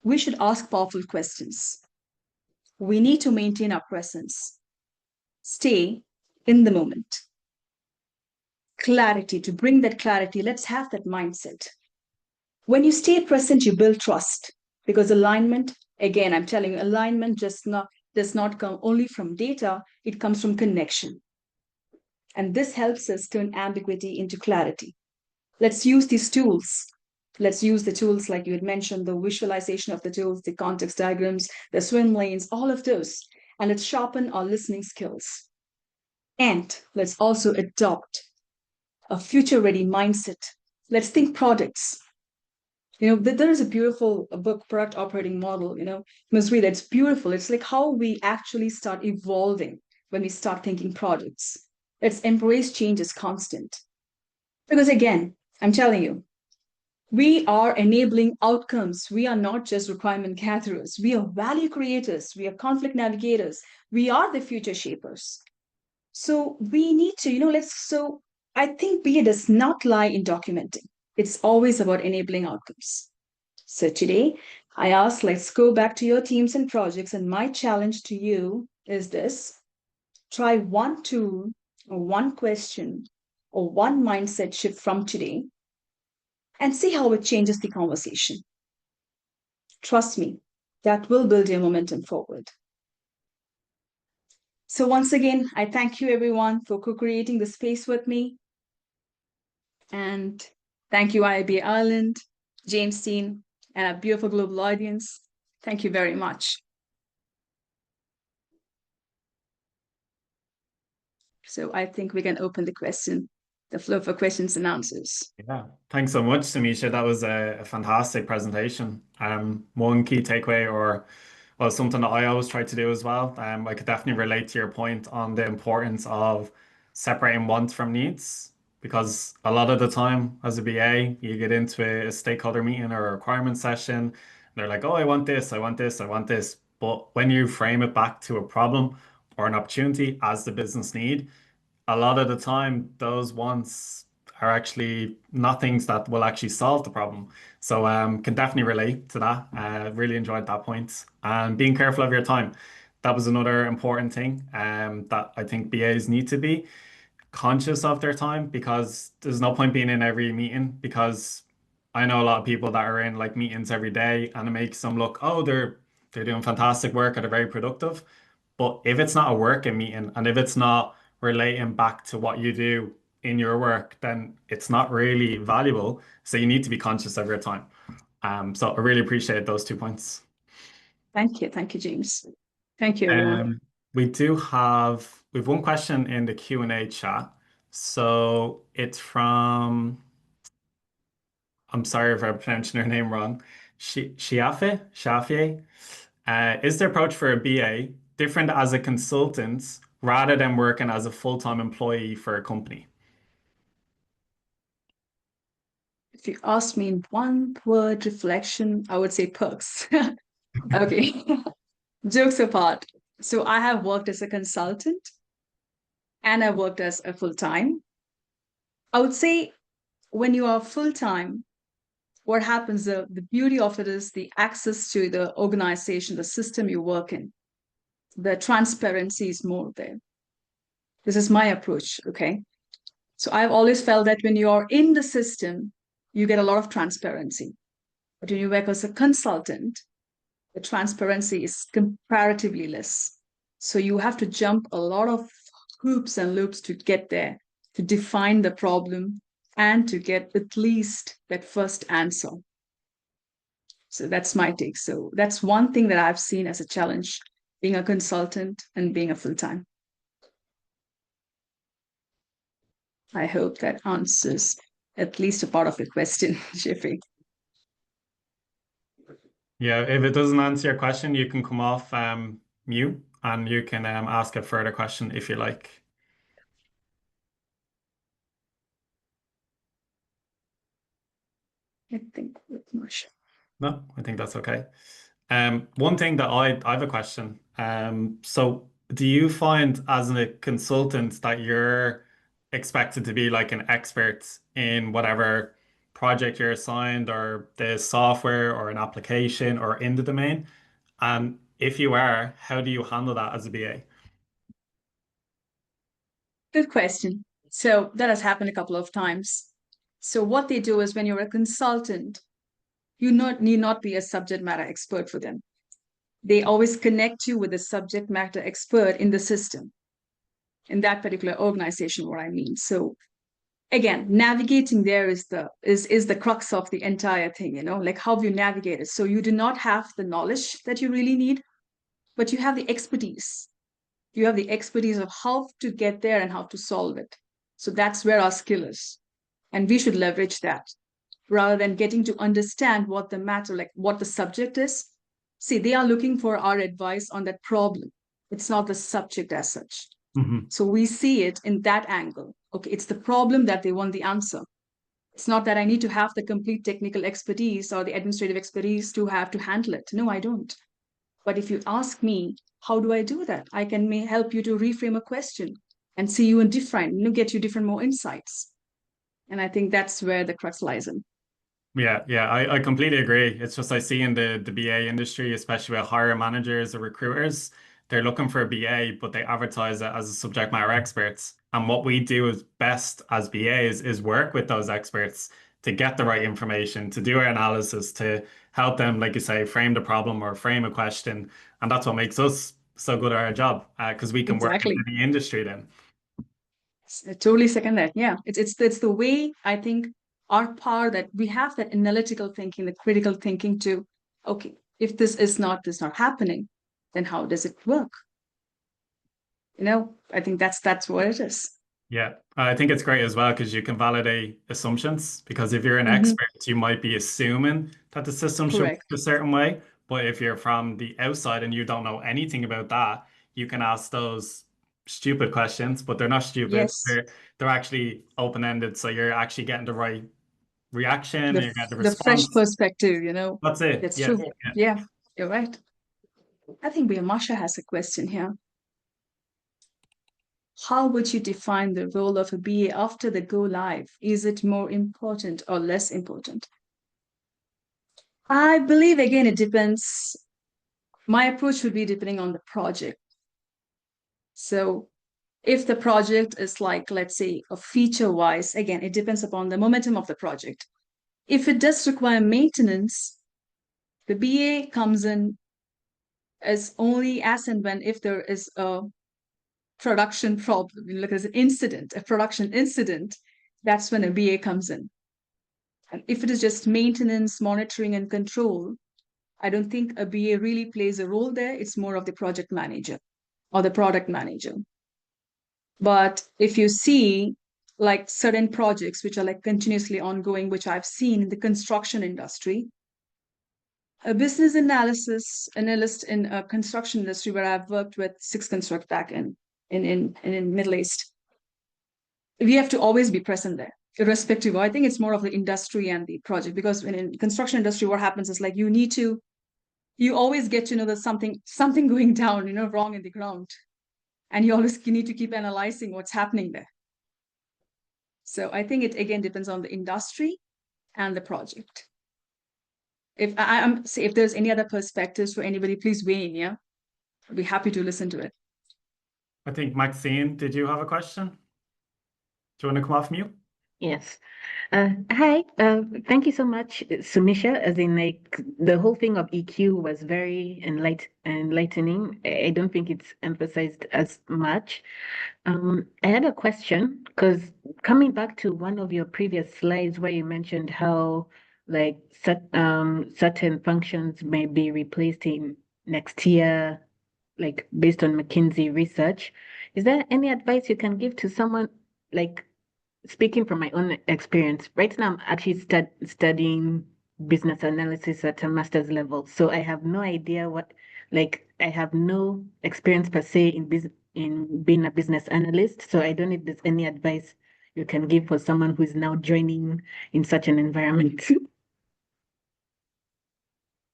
we should ask powerful questions. We need to maintain our presence, stay in the moment. Clarity, to bring that clarity, let's have that mindset. When you stay present, you build trust because alignment, again, I'm telling you, alignment just not does not come only from data, it comes from connection. And this helps us turn ambiguity into clarity. Let's use these tools. Let's use the tools like you had mentioned, the visualization of the tools, the context diagrams, the swim lanes, all of those. And let's sharpen our listening skills. And let's also adopt a future ready mindset. Let's think products. There is a beautiful book, Product Operating Model. You must read it. It's beautiful. It's like how we actually start evolving when we start thinking products. Let's embrace change as constant. Because again, I'm telling you, we are enabling outcomes. We are not just requirement gatherers. We are value creators. We are conflict navigators. We are the future shapers. So we need to, so I think BA does not lie in documenting. It's always about enabling outcomes. So today, I ask, let's go back to your teams and projects. And my challenge to you is this: try one tool or one question or one mindset shift from today and see how it changes the conversation. Trust me, that will build your momentum forward. So once again, I thank you everyone for co-creating the space with me. And thank you, IIBA Ireland, James Dean, and our beautiful global audience. Thank you very much. So I think we can open the floor for questions and answers. Yeah, thanks so much, Sumeesha. That was a fantastic presentation. One key takeaway, or well, something that I always try to do as well. I could definitely relate to your point on the importance of separating wants from needs, because a lot of the time as a BA, you get into a stakeholder meeting or a requirement session, They're like, oh, I want this, I want this, I want this. But when you frame it back to a problem or an opportunity as the business need, a lot of the time those wants are actually not things that will actually solve the problem. So can definitely relate to that. Really enjoyed that point. And being careful of your time. That was another important thing that I think BAs need to be conscious of their time because there's no point being in every meeting because I know a lot of people that are in like meetings every day and it makes them look, oh, they're doing fantastic work and they're very productive. But if it's not a working meeting and if it's not relating back to what you do in your work, then it's not really valuable. So you need to be conscious of your time. So I really appreciate those 2 points. Thank you. Thank you, James. Thank you, everyone. Um, we've one question in the Q&A chat. So it's from, I'm sorry if I'm pronouncing her name wrong, Shafie. Is the approach for a BA different as a consultant rather than working as a full-time employee for a company? If you ask me in one word reflection, I would say perks. Okay. Jokes apart. So I have worked as a consultant and I worked as a full time. I would say when you are full time, what happens, the beauty of it is the access to the organization, the system you work in, the transparency is more there. This is my approach. Okay. So I've always felt that when you're in the system, you get a lot of transparency. But when you work as a consultant, the transparency is comparatively less. So you have to jump a lot of hoops and loops to get there, to define the problem, and to get at least that first answer. So that's my take. So that's one thing that I've seen as a challenge, being a consultant and being a full time. I hope that answers at least a part of your question, Shifi. Yeah, if it doesn't answer your question, you can come off mute and you can ask a further question if you like. I think that's much. No, I think that's okay. One thing that I have a question. So do you find as a consultant that you're expected to be like an expert in whatever project you're assigned or the software or an application or in the domain? And if you are, how do you handle that as a BA? Good question. So that has happened a couple of times. So what they do is when you're a consultant, you need not be a subject matter expert for them. They always connect you with a subject matter expert in the system, in that particular organization, what I mean. So again, navigating there is the crux of the entire thing, like how you navigate it. So you do not have the knowledge that you really need, but you have the expertise. You have the expertise of how to get there and how to solve it. So that's where our skill is. And we should leverage that rather than getting to understand what the matter, like what the subject is. See, they are looking for our advice on that problem. It's not the subject as such. Hmm. So we see it in that angle. Okay, it's the problem that they want the answer. It's not that I need to have the complete technical expertise or the administrative expertise to have to handle it. No, I don't. But if you ask me, how do I do that? I can may help you to reframe a question and see you in different, get you different more insights. And I think that's where the crux lies in. Yeah, I completely agree. It's just I see in the BA industry, especially with hiring managers or recruiters, they're looking for a BA, but they advertise it as a subject matter experts. And what we do is best as BAs is work with those experts to get the right information, to do our analysis, to help them, like you say, frame the problem or frame a question. And that's what makes us so good at our job, because we can work in Exactly. any industry then. I totally second that. Yeah, it's the way I think our power that we have that analytical thinking, the critical thinking to, okay, if this not happening, then how does it work? I think that's what it is. Yeah, I think it's great as well because you can validate assumptions. Because if you're an Mhm. expert, you might be assuming that the system should work Correct. a certain way. But if you're from the outside and you don't know anything about that, you can ask those stupid questions, but they're not stupid. Yes. They're actually open-ended, so you're actually getting the right reaction and you get the The fresh response. perspective, you know. That's it. That's Yeah. true. Yeah, you're right. I think Masha has a question here. How would you define the role of a BA after the go live? Is it more important or less important? I believe, again, it depends. My approach would be depending on the project. So if the project is like, let's say, a feature wise, again, it depends upon the momentum of the project. If it does require maintenance, the BA comes in as only as and when if there is a production problem, like as an incident, a production incident, that's when a BA comes in. And if it is just maintenance, monitoring, and control, I don't think a BA really plays a role there. It's more of the project manager or the product manager. But if you see like certain projects which are like continuously ongoing, which I've seen in the construction industry, a business analyst in a construction industry where I've worked with Six Construct back in Middle East, we have to always be present there, irrespective. I think it's more of the industry and the project because in construction industry, what happens is like you always get to know there's something going down, wrong in the ground, and you need to keep analyzing what's happening there. So I think it again depends on the industry and the project. If there's any other perspectives for anybody, please weigh in. Yeah, I'd be happy to listen to it. I think Maxine, did you have a question? Do you want to come off mute? Yes. Hi. Thank you so much, Sumeesha. As in, like the whole thing of EQ was very enlightening. I don't think it's emphasized as much. I had a question because coming back to one of your previous slides where you mentioned how like certain functions may be replaced in next year, like based on McKinsey research. Is there any advice you can give to someone like speaking from my own experience? Right now, I'm actually studying business analysis at a master's level. So I have no idea I have no experience per se in being a business analyst. So I don't know if there's any advice you can give for someone who is now joining in such an environment.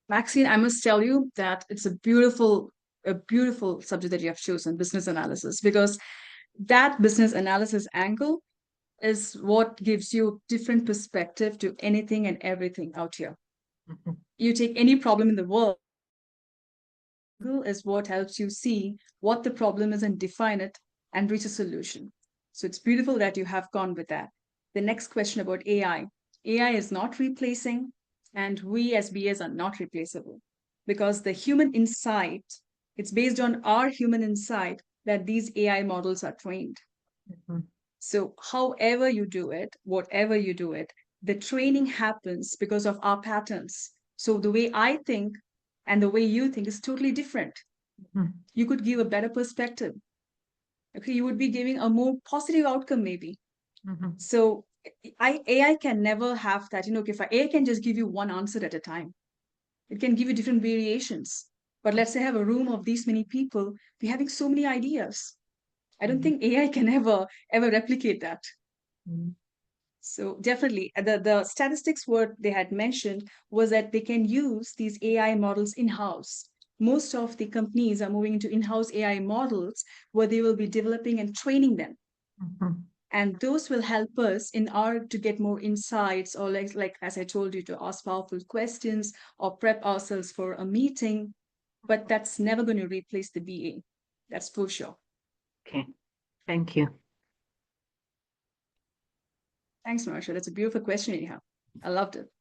Maxine, I must tell you that it's a beautiful subject that you have chosen, business analysis, because that business analysis angle is what gives you different perspective to anything and everything out here. Mhm. You take any problem in the world, is what helps you see what the problem is and define it and reach a solution. So it's beautiful that you have gone with that. The next question about AI. AI is not replacing, and we as BAs are not replaceable because the human insight, it's based on our human insight that these AI models are trained. Mhm. So, however you do it, whatever you do it, the training happens because of our patterns. So, the way I think and the way you think is totally different. Mhm. You could give a better perspective. Okay, you would be giving a more positive outcome, maybe. Mhm. So, AI can never have that. If AI can just give you one answer at a time, it can give you different variations. But let's say I have a room of these many people, we're having so many ideas. I don't think AI can ever replicate that. Mhm. So definitely, the statistics what they had mentioned was that they can use these AI models in-house. Most of the companies are moving into in-house AI models where they will be developing and training them. Mhm. And those will help us in order to get more insights or like as I told you, to ask powerful questions or prep ourselves for a meeting. But that's never going to replace the BA. That's for sure. Okay. Thank you. Thanks, Marsha. That's a beautiful question you have. I loved it.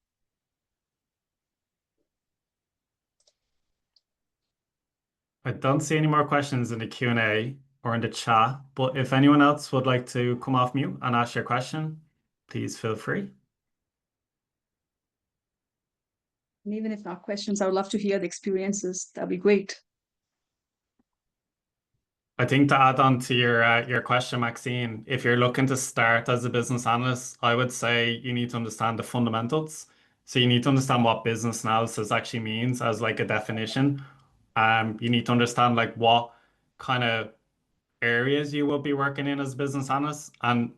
I don't see any more questions in the Q&A or in the chat, but if anyone else would like to come off mute and ask your question, please feel free. And even if not questions, I would love to hear the experiences. That'd be great. I think to add on to your question, Maxine, if you're looking to start as a business analyst, I would say you need to understand the fundamentals. So you need to understand what business analysis actually means as like a definition. You need to understand like what kind of areas you will be working in as a business analyst. And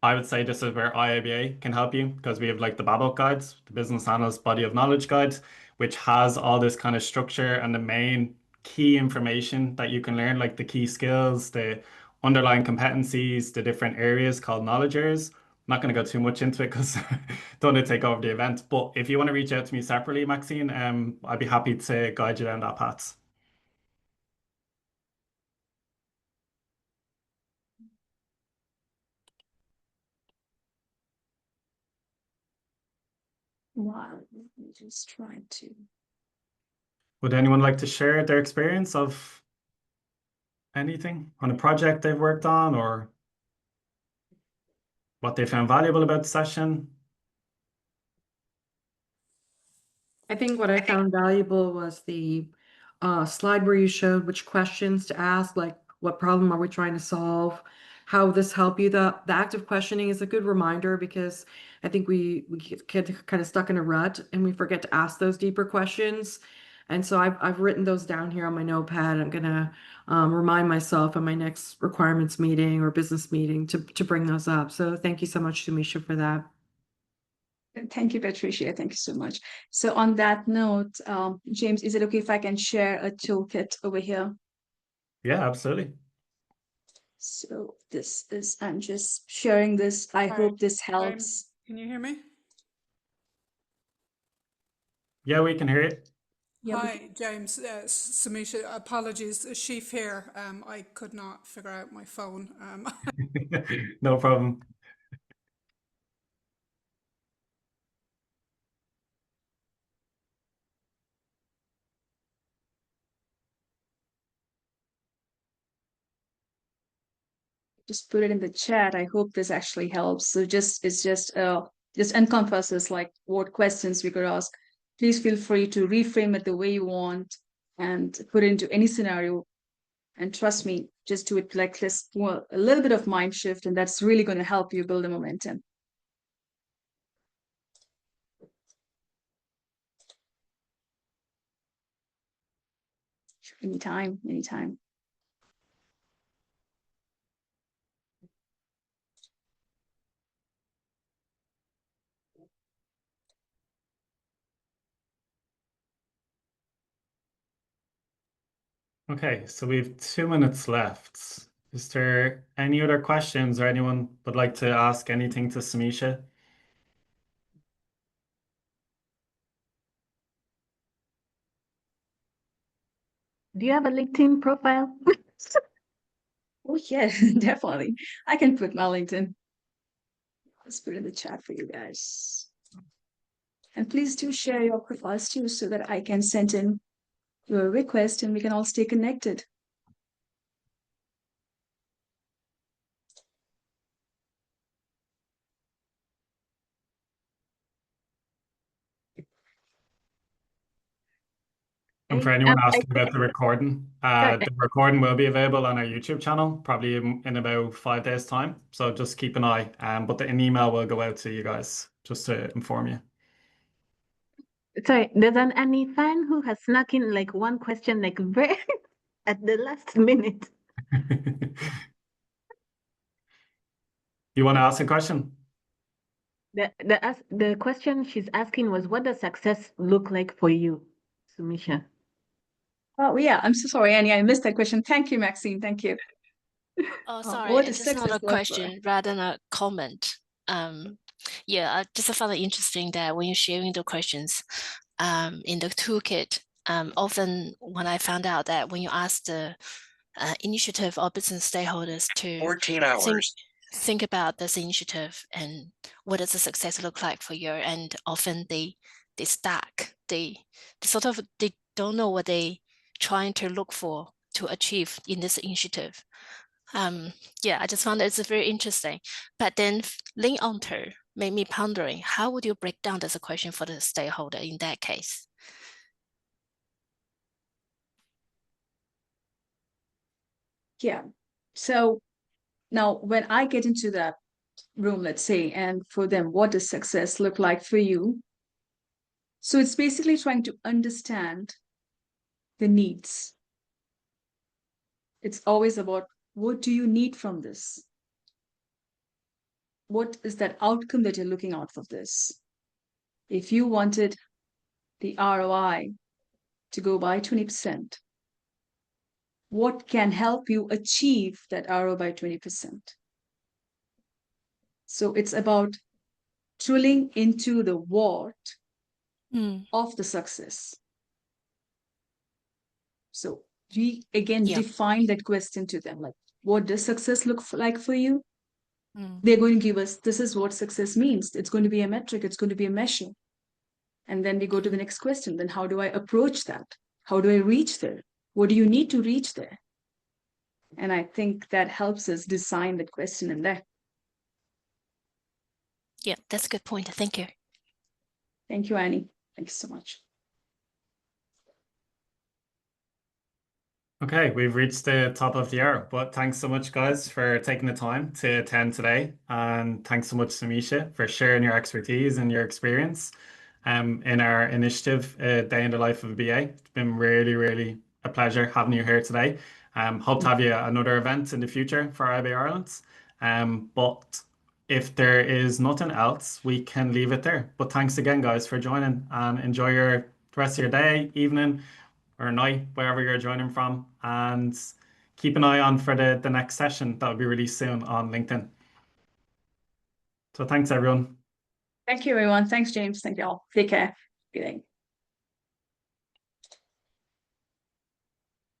I would say this is where IIBA can help you because we have like the BABOK guides, the Business Analyst Body of Knowledge guides, which has all this kind of structure and the main key information that you can learn, like the key skills, the underlying competencies, the different areas called knowledge areas. I'm not going to go too much into it because don't want to take over the event. But if you want to reach out to me separately, Maxine, I'd be happy to guide you down that path. Wow, let me just try to. Would anyone like to share their experience of anything on a project they've worked on or what they found valuable about the session? I think what I found valuable was the slide where you showed which questions to ask, like what problem are we trying to solve, how will this help you. The active questioning is a good reminder because I think we get kind of stuck in a rut and we forget to ask those deeper questions. And so I've written those down here on my notepad. I'm gonna remind myself in my next requirements meeting or business meeting to bring those up. So thank you so much, Sumeesha, for that. Thank you, Patricia. Thank you so much. So on that note, James, is it okay if I can share a toolkit over here? Yeah, absolutely. So this is, I'm just sharing this. I hope this Sorry, helps. can you hear me? Yeah, we can hear it. Yeah, Hi, James. Sumeesha, apologies. Sheaf here. I could not figure out my phone. No problem. just put it in the chat. I hope this actually helps. So it's just encompasses like what questions we could ask. Please feel free to reframe it the way you want and put it into any scenario. And trust me, just do it like this, well, a little bit of mind shift, and that's really going to help you build a momentum. Anytime, anytime. Okay, so we have 2 minutes left. Is there any other questions or anyone would like to ask anything to Sumeesha? Do you have a LinkedIn profile? Oh yeah, definitely. I can put my LinkedIn. Let's put it in the chat for you guys. And please do share your profiles too so that I can send in your request and we can all stay connected. And for anyone asking about the recording, the recording will be available on our YouTube channel, probably in about 5 days' time. So just keep an eye. But an email will go out to you guys just to inform you. Sorry, there's an Annie fan who has snuck in like one question, like very at the last minute. You want to ask a question? The question she's asking was, what does success look like for you, Sumeesha? Oh yeah, I'm so sorry, Annie. I missed that question. Thank you, Maxine. Thank you. Oh, sorry, What it's does just not success a look like? question rather than a comment. Yeah, I just found it interesting that when you're sharing the questions in the toolkit, often when I found out that when you ask the initiative or business stakeholders to 14 hours. think about this initiative and what does the success look like for you, and often they stack, they sort of, they don't know what they trying to look for to achieve in this initiative. Yeah, I just found it's very interesting. But then link onto made me pondering, how would you break down this question for the stakeholder in that case? Yeah. So now when I get into that room, let's say, and for them, what does success look like for you? So it's basically trying to understand the needs. It's always about what do you need from this? what is that outcome that you're looking out for this? If you wanted the ROI to go by 20%, what can help you achieve that ROI by 20%? So it's about drilling into the what of the success. So we again define that question to them, like, what does success look like for you? They're going to give us, this is what success means. It's going to be a metric, it's going to be a measure. And then we go to the next question. Then how do I approach that? How do I reach there? What do you need to reach there? And I think that helps us design the question in there. Yeah, that's a good point. Thank you. Thank you, Annie. Thank you so much. Okay, we've reached the top of the hour, but thanks so much, guys, for taking the time to attend today. And thanks so much, Sumeesha, for sharing your expertise and your experience in our initiative, Day in the Life of a BA. It's been really, really a pleasure having you here today. Hope to have you at another event in the future for IIBA Ireland. But if there is nothing else, we can leave it there. But thanks again, guys, for joining, and enjoy the rest of your day, evening, or night, wherever you're joining from, and keep an eye on for the next session that will be released soon on LinkedIn. So thanks, everyone. Thank you, everyone. Thanks, James. Thank you all. Take care. Good day.